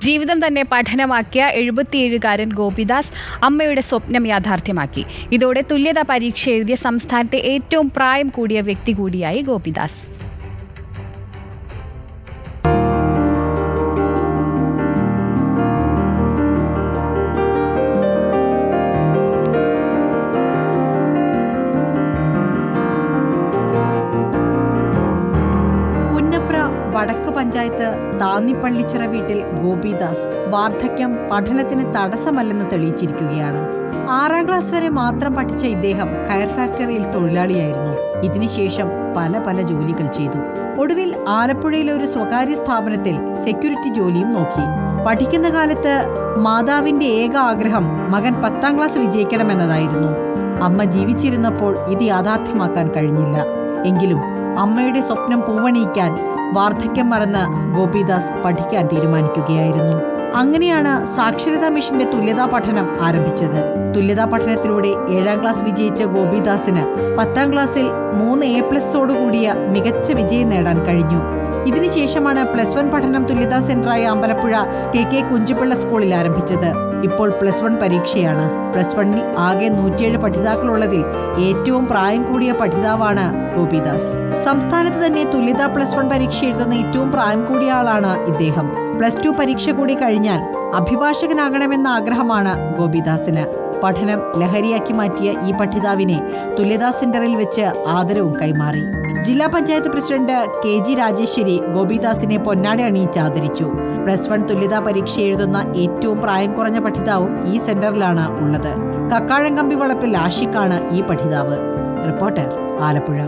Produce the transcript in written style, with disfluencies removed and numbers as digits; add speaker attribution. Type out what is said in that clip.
Speaker 1: ജീവിതം തന്നെ പഠനമാക്കിയ 77-കാരൻ ഗോപിദാസ് അമ്മയുടെ സ്വപ്നം യാഥാർത്ഥ്യമാക്കി. ഇതോടെ തുല്യതാ പരീക്ഷ എഴുതിയ സംസ്ഥാനത്തെ ഏറ്റവും പ്രായം കൂടിയ വ്യക്തി കൂടിയായി ഗോപിദാസ്.
Speaker 2: വടക്ക് പഞ്ചായത്ത് താന്നിപ്പള്ളിച്ചിറ വീട്ടിൽ ഗോപിദാസ് വാർദ്ധക്യം പഠനത്തിന് തടസ്സമല്ലെന്ന് തെളിയിച്ചിരിക്കുകയാണ്. 6ാം ക്ലാസ് വരെ മാത്രം പഠിച്ച ഇദ്ദേഹം കയർ ഫാക്ടറിയിൽ തൊഴിലാളിയായിരുന്നു. ഇതിനുശേഷം പല ജോലികൾ ചെയ്തു. ഒടുവിൽ ആലപ്പുഴയിലെ ഒരു സ്വകാര്യ സ്ഥാപനത്തിൽ സെക്യൂരിറ്റി ജോലിയും നോക്കി. പഠിക്കുന്ന കാലത്ത് മാതാവിന്റെ ഏക ആഗ്രഹം മകൻ 10ാം ക്ലാസ് വിജയിക്കണമെന്നതായിരുന്നു. അമ്മ ജീവിച്ചിരുന്നപ്പോൾ ഇത് യാഥാർത്ഥ്യമാക്കാൻ കഴിഞ്ഞില്ല. എങ്കിലും അമ്മയുടെ സ്വപ്നം പൂവണിയിക്കാൻ വാർദ്ധക്യം മറന്ന് ഗോപിദാസ് പഠിക്കാൻ തീരുമാനിക്കുകയായിരുന്നു. അങ്ങനെയാണ് സാക്ഷരതാ മിഷന്റെ തുല്യതാ പഠനം ആരംഭിച്ചത്. തുല്യതാ പഠനത്തിലൂടെ 7ാം ക്ലാസ് വിജയിച്ച ഗോപിദാസിന് 10ാം ക്ലാസ്സിൽ 3 A+ഓടുകൂടിയ മികച്ച വിജയം നേടാൻ കഴിഞ്ഞു. ഇതിനുശേഷമാണ് +1 പഠനം തുല്യതാ സെന്ററായ അമ്പലപ്പുഴ KK കുഞ്ചുപിള്ള സ്കൂളിൽ ആരംഭിച്ചത്. ഇപ്പോൾ +1 പരീക്ഷയാണ്. +1ൽ ആകെ 107 പഠിതാക്കളുള്ളതിൽ ഏറ്റവും പ്രായം കൂടിയ പഠിതാവാണ് ഗോപിദാസ്. സംസ്ഥാനത്ത് തന്നെ തുല്യതാ +1 പരീക്ഷ എഴുതുന്ന ഏറ്റവും പ്രായം കൂടിയ ആളാണ് ഇദ്ദേഹം. +2 പരീക്ഷ കൂടി കഴിഞ്ഞാൽ അഭിഭാഷകനാകണമെന്ന ആഗ്രഹമാണ് ഗോപിദാസിന്. പഠനം ലഹരിയാക്കി മാറ്റിയ ഈ പഠിതാവിനെ തുല്യതാ സെന്ററിൽ വെച്ച് ആദരവും കൈമാറി. ജില്ലാ പഞ്ചായത്ത് പ്രസിഡന്റ് KG രാജേശ്വരി ഗോപിദാസിനെ പൊന്നാട അണിയിച്ച് ആദരിച്ചു. +1 തുല്യതാ പരീക്ഷ എഴുതുന്ന ഏറ്റവും പ്രായം കുറഞ്ഞ പഠിതാവും ഈ സെന്ററിലാണ് ഉള്ളത്. കക്കാഴംകമ്പി വളപ്പിൽ ആഷിഖാണ് ഈ പഠിതാവ്. റിപ്പോർട്ടർ, ആലപ്പുഴ.